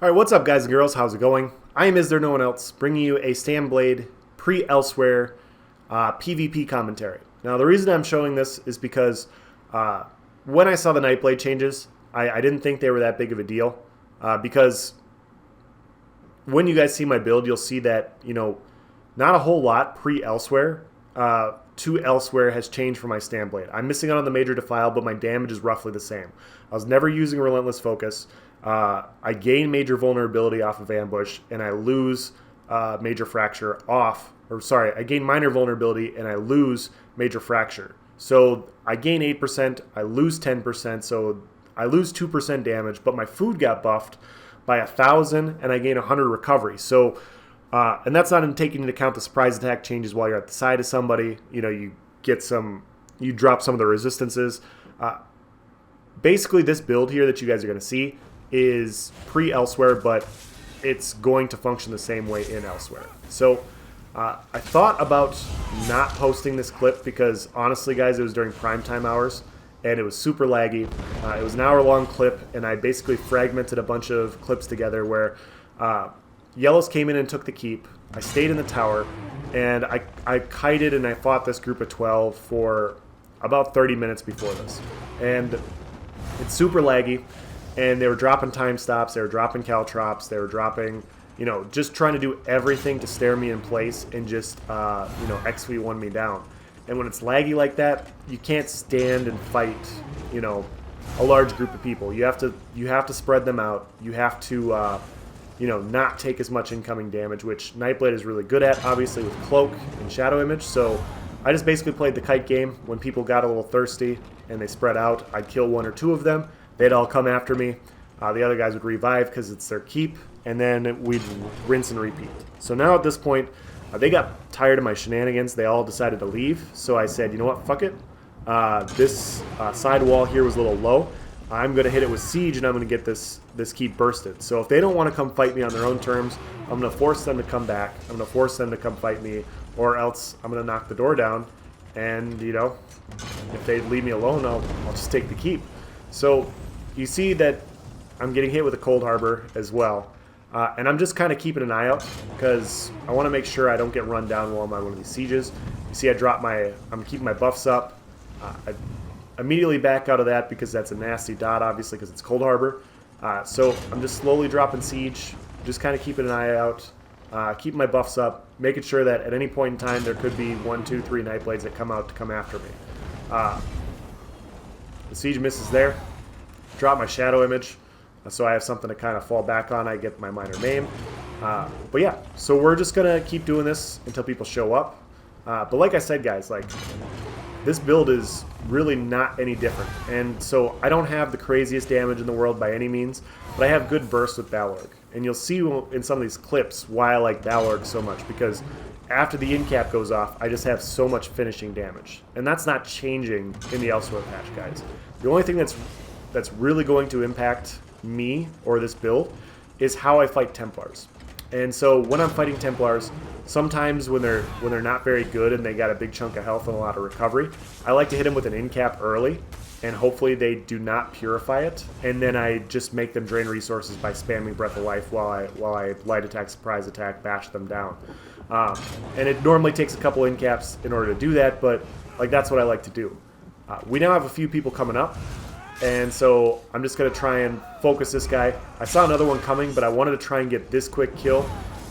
Alright, what's up guys and girls? How's it going? I am Is There No One Else, bringing you a Stamblade pre-Elsweyr PVP commentary. Now the reason I'm showing this is because when I saw the Nightblade changes, I didn't think they were that big of a deal. Because when you guys see my build, you'll see that, not a whole lot pre-Elsweyr to Elsweyr has changed for my Stamblade. I'm missing out on the Major Defile, but my damage is roughly the same. I was never using Relentless Focus. I gain Major Vulnerability off of Ambush, and I lose Major Fracture off, or sorry, I gain Minor Vulnerability, and I lose Major Fracture. So I gain 8%, I lose 10%, so I lose 2% damage, but my food got buffed by 1,000, and I gain 100 recovery. So, and that's not in taking into account the surprise attack changes while you're at the side of somebody. You drop some of the resistances. Basically, this build here that you guys are going to see is pre-Elsweyr, but it's going to function the same way in Elsweyr. So I thought about not posting this clip because honestly guys, it was during primetime hours and it was super laggy. It was an hour-long clip, and I basically fragmented a bunch of clips together where Yellows came in and took the keep. I stayed in the tower, and I kited and I fought this group of 12 for about 30 minutes before this. And it's super laggy. And they were dropping time stops, they were dropping caltrops, they were dropping, just trying to do everything to stare me in place and just, XV1 me down. And when it's laggy like that, you can't stand and fight, a large group of people. You have to spread them out. You have to, not take as much incoming damage, which Nightblade is really good at, obviously, with Cloak and Shadow Image. So I just basically played the kite game. When people got a little thirsty and they spread out, I'd kill one or two of them. They'd all come after me. The other guys would revive because it's their keep, and then we'd rinse and repeat. So now at this point, they got tired of my shenanigans. They all decided to leave. So I said, you know what, fuck it. This side wall here was a little low. I'm going to hit it with Siege, and I'm going to get this keep bursted. So if they don't want to come fight me on their own terms, I'm going to force them to come back. I'm going to force them to come fight me, or else I'm going to knock the door down. And, if they leave me alone, I'll just take the keep. So you see that I'm getting hit with a Cold Harbor as well. And I'm just kind of keeping an eye out because I want to make sure I don't get run down while I'm on one of these sieges. You see I'm keeping my buffs up. I immediately back out of that because that's a nasty dot, obviously, because it's Cold Harbor. So I'm just slowly dropping siege, just kind of keeping an eye out, keeping my buffs up, making sure that at any point in time there could be 1, 2, 3 Nightblades that come out to come after me. The siege misses there. Drop my Shadow Image, so I have something to kind of fall back on. I get my minor maim. But yeah, so we're just going to keep doing this until people show up. But like I said, guys, this build is really not any different. And so I don't have the craziest damage in the world by any means, but I have good burst with Balorg. And you'll see in some of these clips why I like Balorg so much, because after the in cap goes off, I just have so much finishing damage. And that's not changing in the Elsweyr patch, guys. The only thing that's really going to impact me or this build is how I fight Templars. And so when I'm fighting Templars, sometimes when they're not very good and they got a big chunk of health and a lot of recovery, I like to hit them with an in cap early, and hopefully they do not purify it, and then I just make them drain resources by spamming Breath of Life while I light attack, surprise attack, bash them down. And it normally takes a couple in caps in order to do that, but that's what I like to do. We now have a few people coming up, and so I'm just going to try and focus this guy. I saw another one coming, but I wanted to try and get this quick kill.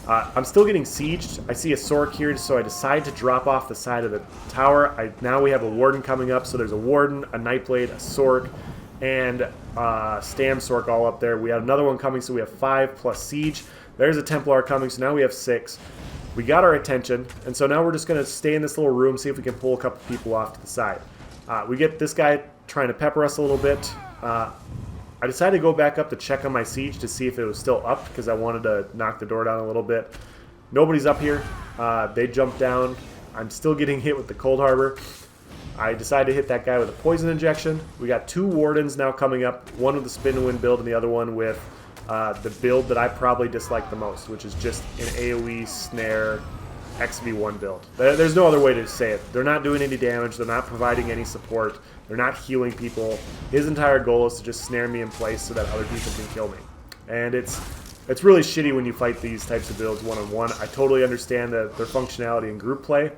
I'm still getting sieged. I see a Sork here, so I decide to drop off the side of the tower. Now we have a Warden coming up, so there's a Warden, a Nightblade, a Sork, and Stam Sork all up there. We have another one coming, so we have 5 plus siege. There's a Templar coming, so now we have 6. We got our attention, and so now we're just going to stay in this little room, see if we can pull a couple people off to the side. We get this guy trying to pepper us a little bit. I decided to go back up to check on my siege to see if it was still up because I wanted to knock the door down a little bit. Nobody's up here. They jumped down. I'm still getting hit with the Cold Harbor. I decided to hit that guy with a poison injection. We got 2 Wardens now coming up, one with the spin and win build and the other one with the build that I probably dislike the most, which is just an AoE snare XV1 build. There's no other way to say it. They're not doing any damage. They're not providing any support. They're not healing people. His entire goal is to just snare me in place so that other people can kill me. And it's It's really shitty when you fight these types of builds one-on-one. I totally understand their functionality in group play,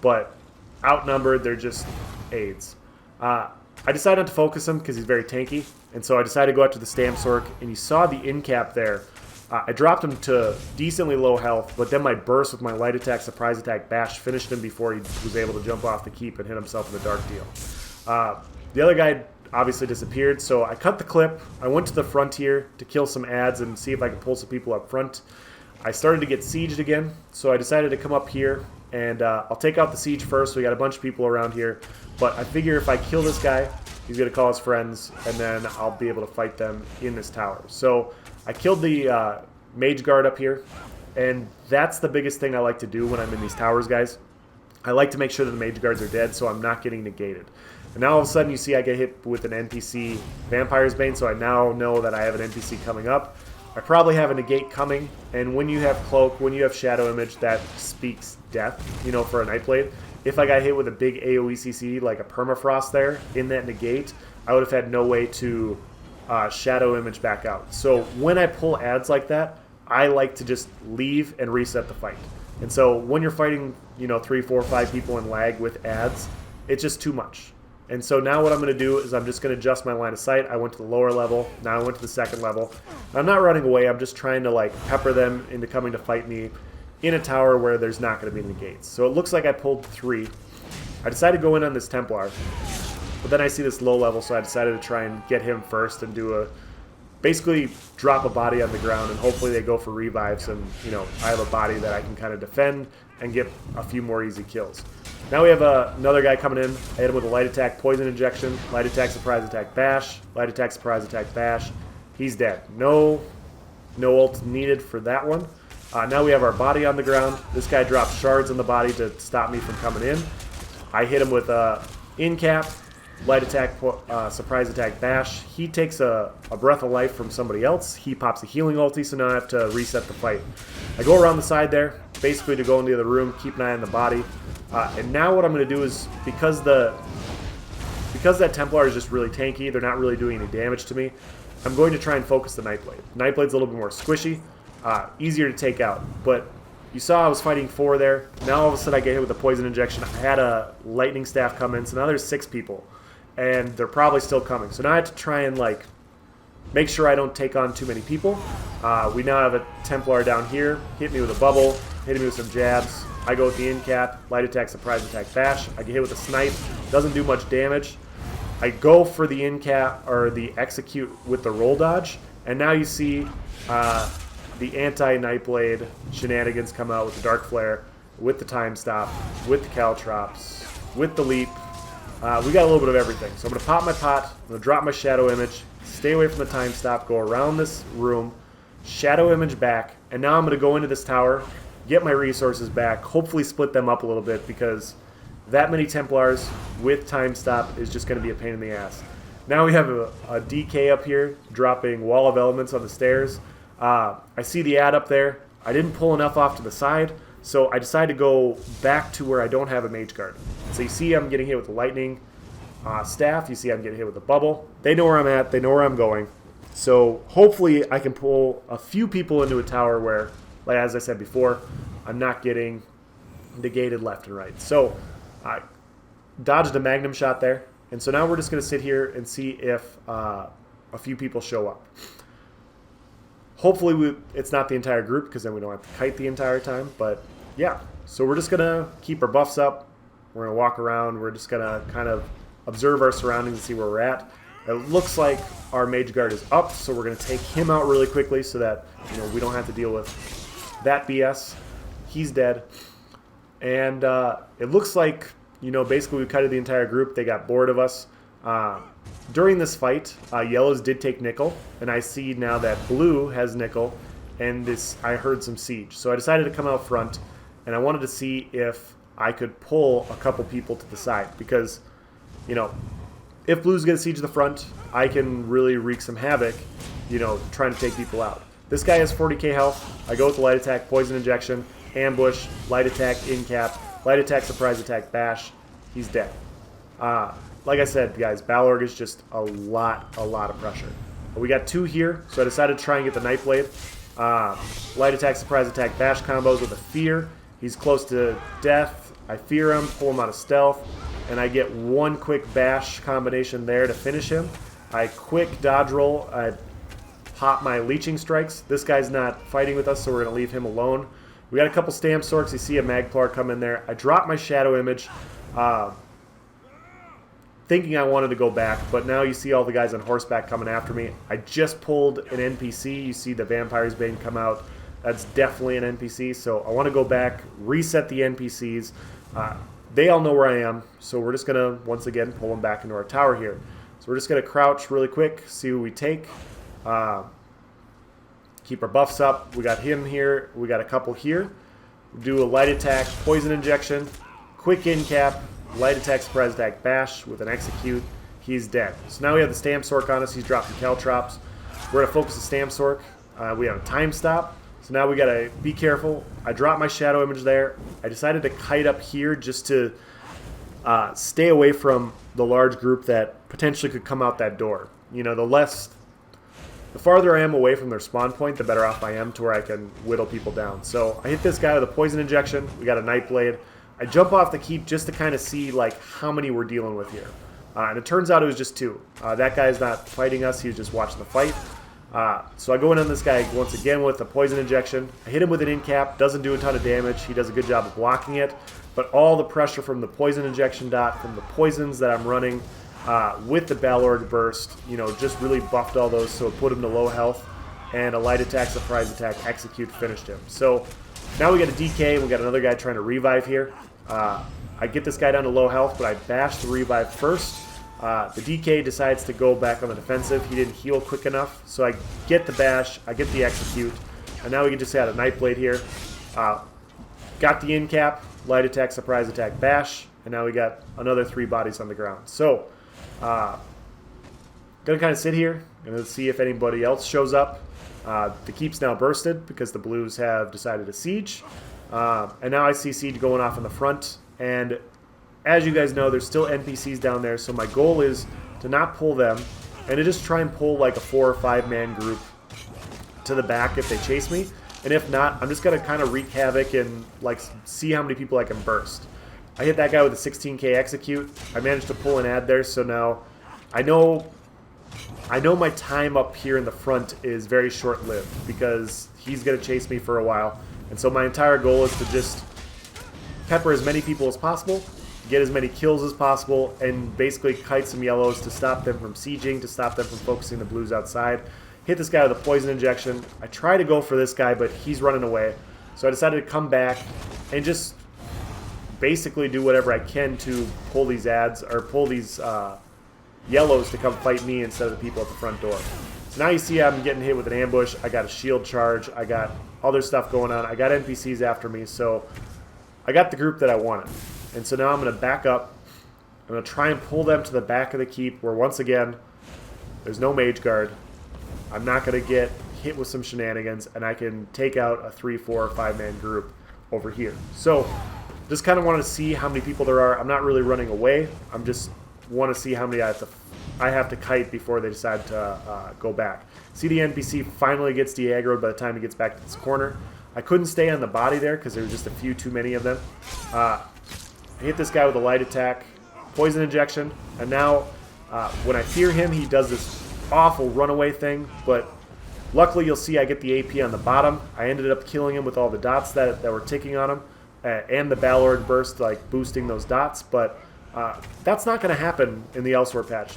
but outnumbered, they're just aids. I decided not to focus him because he's very tanky, and so I decided to go after the Stam Sork, and you saw the in cap there. I dropped him to decently low health, but then my burst with my light attack, surprise attack, bash finished him before he was able to jump off the keep and hit himself in the dark deal. The other guy obviously disappeared, so I cut the clip. I went to the frontier to kill some ads and see if I could pull some people up front. I started to get sieged again, so I decided to come up here, and I'll take out the siege first. We got a bunch of people around here, but I figure if I kill this guy, he's going to call his friends, and then I'll be able to fight them in this tower. So I killed the mage guard up here, and that's the biggest thing I like to do when I'm in these towers, guys. I like to make sure that the mage guards are dead so I'm not getting negated. And now all of a sudden you see I get hit with an NPC Vampire's Bane, so I now know that I have an NPC coming up. I probably have a negate coming, and when you have cloak, when you have shadow image, that speaks death, you know, for a Nightblade. If I got hit with a big AoE CC like a permafrost there in that negate, I would have had no way to shadow image back out. So when I pull ads like that, I like to just leave and reset the fight. And so when you're fighting, you know, 3, 4, 5 people in lag with ads, it's just too much. And so now what I'm going to do is I'm just going to adjust my line of sight. I went to the lower level. Now I went to the second level. I'm not running away. I'm just trying to like pepper them into coming to fight me in a tower where there's not going to be any gates. So it looks like I pulled 3. I decided to go in on this Templar, but then I see this low level, so I decided to try and get him first and do a basically drop a body on the ground, and hopefully they go for revives, and you know I have a body that I can kind of defend and get a few more easy kills. Now we have another guy coming in. I hit him with a light attack, poison injection, light attack, surprise attack, bash, light attack, surprise attack, bash. He's dead. No ult needed for that one. Now we have our body on the ground. This guy drops shards on the body to stop me from coming in. I hit him with a in cap, light attack, surprise attack, bash. He takes a breath of life from somebody else. He pops a healing ulti, so now I have to reset the fight. I go around the side there, basically to go into the other room, keep an eye on the body. And now what I'm going to do is, because that Templar is just really tanky, they're not really doing any damage to me, I'm going to try and focus the Nightblade. Nightblade's a little bit more squishy, easier to take out, but you saw I was fighting 4 there. Now all of a sudden I get hit with a poison injection. I had a lightning staff come in, so now there's 6 people, and they're probably still coming. So now I have to try and like make sure I don't take on too many people. We now have a Templar down here, hit me with a bubble, hit me with some jabs. I go with the in cap, light attack, surprise attack, bash. I get hit with a snipe, doesn't do much damage. I go for the in cap or the execute with the roll dodge, and now you see the anti-Nightblade shenanigans come out with the Dark Flare, with the time stop, with the Caltrops, with the leap. We got a little bit of everything. So I'm going to pop my pot, I'm going to drop my shadow image, stay away from the time stop, go around this room, shadow image back, and now I'm going to go into this tower, get my resources back, hopefully split them up a little bit, because that many Templars with time stop is just going to be a pain in the ass. Now we have a DK up here dropping Wall of Elements on the stairs. I see the ad up there. I didn't pull enough off to the side, so I decided to go back to where I don't have a mage guard. So you see I'm getting hit with the lightning staff. You see I'm getting hit with the bubble. They know where I'm at. They know where I'm going. So hopefully I can pull a few people into a tower where, like as I said before, I'm not getting negated left and right. So I dodged a magnum shot there. And so now we're just going to sit here and see if a few people show up. Hopefully it's not the entire group, because then we don't have to kite the entire time. But yeah, so we're just going to keep our buffs up. We're going to walk around. We're just going to kind of observe our surroundings and see where we're at. It looks like our mage guard is up, so we're going to take him out really quickly so that we don't have to deal with that BS. He's dead. And it looks like, basically we kited the entire group. They got bored of us. During this fight, yellows did take nickel, and I see now that blue has nickel, and I heard some siege. So I decided to come out front, and I wanted to see if I could pull a couple people to the side, because, if blue's going to siege the front, I can really wreak some havoc, trying to take people out. This guy has 40k health. I go with the light attack, poison injection, ambush, light attack, in cap, light attack, surprise attack, bash. He's dead. Like I said, guys, Balorg is just a lot of pressure. We got 2 here, so I decided to try and get the Nightblade. Light attack, surprise attack, bash combos with a fear. He's close to death. I fear him, pull him out of stealth, and I get one quick bash combination there to finish him. I quick dodge roll. I pop my leeching strikes. This guy's not fighting with us, so we're going to leave him alone. We got a couple Stam Sorks. You see a Magplar come in there. I drop my Shadow Image, thinking I wanted to go back, but now you see all the guys on horseback coming after me. I just pulled an NPC. You see the Vampire's Bane come out. That's definitely an NPC, so I want to go back, reset the NPCs. They all know where I am, so we're just going to, once again, pull them back into our tower here. So we're just going to crouch really quick, see who we take. Keep our buffs up. We got him here. We got a couple here. Do a light attack, poison injection, quick in cap, light attack, surprise attack, bash with an execute. He's dead. So now we have the Stam Sork on us. He's dropping Caltrops. We're going to focus the Stam Sork. We have a time stop. So now we got to be careful. I dropped my Shadow Image there. I decided to kite up here just to stay away from the large group that potentially could come out that door. You know, the farther I am away from their spawn point, the better off I am to where I can whittle people down. So I hit this guy with a poison injection. We got a Nightblade. I jump off the keep just to kind of see like how many we're dealing with here. And it turns out it was just 2. That guy's not fighting us. He was just watching the fight. So I go in on this guy once again with a poison injection. I hit him with an in cap. Doesn't do a ton of damage. He does a good job of blocking it. But all the pressure from the poison injection dot, from the poisons that I'm running with the Balorg burst, you know, just really buffed all those. So it put him to low health. And a light attack, surprise attack, execute finished him. So now we got a DK. We got another guy trying to revive here. I get this guy down to low health, but I bash the revive first. The DK decides to go back on the defensive. He didn't heal quick enough, so I get the bash, I get the execute, and now we can just add a Nightblade here. Got the in cap, light attack, surprise attack, bash, and now we got another 3 bodies on the ground. So, gonna kind of sit here, gonna see if anybody else shows up. The keep's now bursted because the blues have decided to siege, and now I see siege going off in the front, and as you guys know, there's still NPCs down there, so my goal is to not pull them and to just try and pull like a 4 or 5 man group to the back if they chase me. And if not, I'm just going to kind of wreak havoc and like see how many people I can burst. I hit that guy with a 16k execute. I managed to pull an ad there, so now I know my time up here in the front is very short-lived because he's going to chase me for a while. And so my entire goal is to just pepper as many people as possible, get as many kills as possible, and basically kite some yellows to stop them from sieging, to stop them from focusing the blues outside. Hit this guy with a poison injection. I try to go for this guy, but he's running away. So I decided to come back and just basically do whatever I can to pull these ads, or pull these yellows to come fight me instead of the people at the front door. So now you see I'm getting hit with an ambush. I got a shield charge. I got other stuff going on. I got NPCs after me, so I got the group that I wanted. And so now I'm going to back up. I'm going to try and pull them to the back of the keep where, once again, there's no mage guard. I'm not going to get hit with some shenanigans, and I can take out a 3, 4, or 5 man group over here. So just kind of want to see how many people there are. I'm not really running away. I'm just want to see how many I have to kite before they decide to go back. See, the NPC finally gets de-aggroed by the time he gets back to this corner. I couldn't stay on the body there because there were just a few too many of them. I hit this guy with a light attack, poison injection, and now when I fear him, he does this awful runaway thing, but luckily you'll see I get the AP on the bottom. I ended up killing him with all the dots that were ticking on him, and the Balorg burst, like boosting those dots, but that's not going to happen in the Elsweyr patch.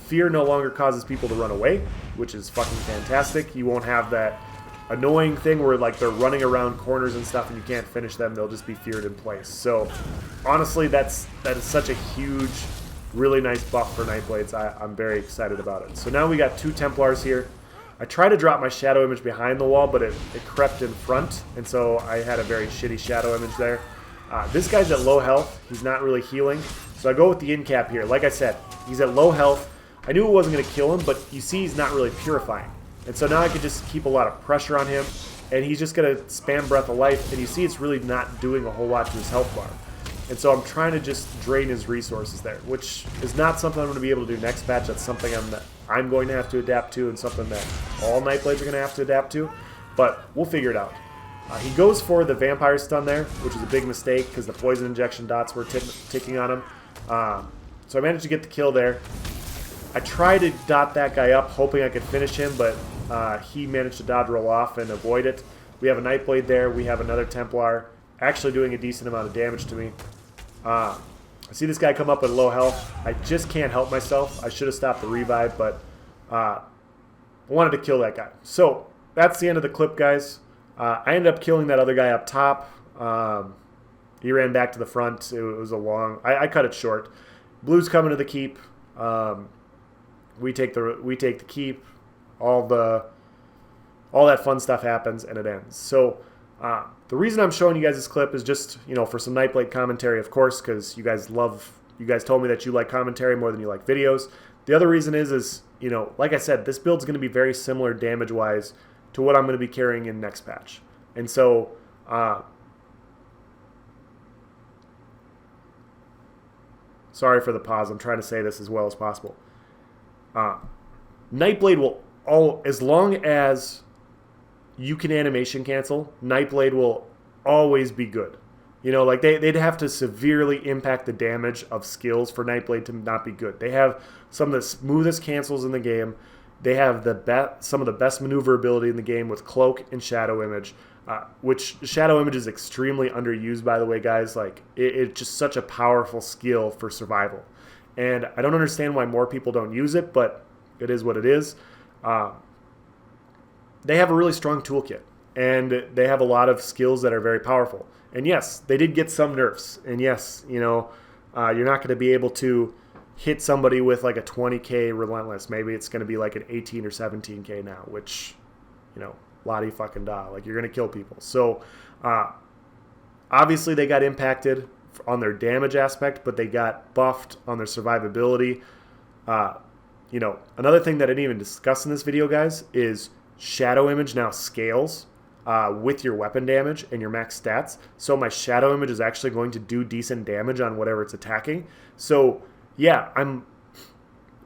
Fear no longer causes people to run away, which is fucking fantastic. You won't have that annoying thing where like they're running around corners and stuff and you can't finish them. They'll just be feared in place. So honestly, that is such a huge, really nice buff for Nightblades. I'm very excited about it. So now we got 2 Templars here. I tried to drop my Shadow Image behind the wall, but it crept in front, and so I had a very shitty Shadow Image there. This guy's at low health. He's not really healing, so I go with the in cap here. Like I said, he's at low health. I knew it wasn't going to kill him, but you see he's not really purifying. And so now I can just keep a lot of pressure on him, and he's just going to spam Breath of Life, and you see it's really not doing a whole lot to his health bar. And so I'm trying to just drain his resources there, which is not something I'm going to be able to do next patch. That's something I'm going to have to adapt to, and something that all Nightblades are going to have to adapt to. but we'll figure it out. He goes for the vampire stun there, which is a big mistake because the poison injection dots were ticking on him. So I managed to get the kill there. I tried to dot that guy up, hoping I could finish him, but he managed to dodge roll off and avoid it. We have a Nightblade there. We have another Templar actually doing a decent amount of damage to me. I see this guy come up with low health. I just can't help myself. I should have stopped the revive, but I wanted to kill that guy. So that's the end of the clip, guys. I ended up killing that other guy up top. He ran back to the front. It was a long... I cut it short. Blue's coming to the keep. We take the keep. All that fun stuff happens, and it ends. So the reason I'm showing you guys this clip is just, you know, for some Nightblade commentary, of course, because you guys told me that you like commentary more than you like videos. The other reason is, you know, like I said, this build's going to be very similar damage-wise to what I'm going to be carrying in next patch. And so, sorry for the pause. I'm trying to say this as well as possible. Nightblade will, as long as you can animation cancel, Nightblade will always be good. You know, like they'd have to severely impact the damage of skills for Nightblade to not be good. They have some of the smoothest cancels in the game. They have some of the best maneuverability in the game with Cloak and Shadow Image, which Shadow Image is extremely underused, by the way, guys. Like, it's just such a powerful skill for survival. And I don't understand why more people don't use it, but it is what it is. They have a really strong toolkit, and they have a lot of skills that are very powerful. And yes, they did get some nerfs. And yes, you know, you're not going to be able to hit somebody with like a 20k relentless. Maybe it's going to be like an 18 or 17k now, which, you know, la-di fucking da. Like, you're going to kill people. So obviously they got impacted on their damage aspect, but they got buffed on their survivability. You know, another thing that I didn't even discuss in this video, guys, is Shadow Image now scales with your weapon damage and your max stats. So my Shadow Image is actually going to do decent damage on whatever it's attacking. So yeah,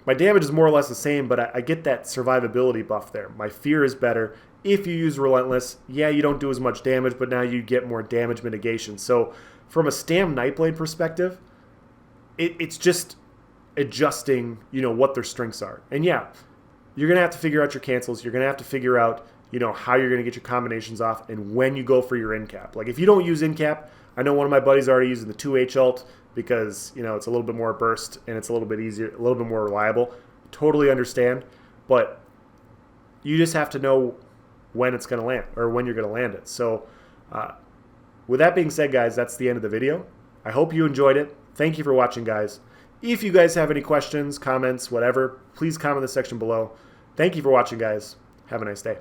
my damage is more or less the same, but I get that survivability buff there. My fear is better. If you use Relentless, yeah, you don't do as much damage, but now you get more damage mitigation. So from a Stam Nightblade perspective, it's just adjusting, you know, what their strengths are. And yeah, you're going to have to figure out your cancels. You're going to have to figure out, you know, how you're going to get your combinations off and when you go for your in cap. Like, if you don't use in cap, I know one of my buddies already using the 2H ult because, you know, it's a little bit more burst and it's a little bit easier, a little bit more reliable. Totally understand, but you just have to know when it's going to land, or when you're going to land it. So with that being said, guys, that's the end of the video. I hope you enjoyed it. Thank you for watching, guys. If you guys have any questions, comments, whatever, please comment in the section below. Thank you for watching, guys. Have a nice day.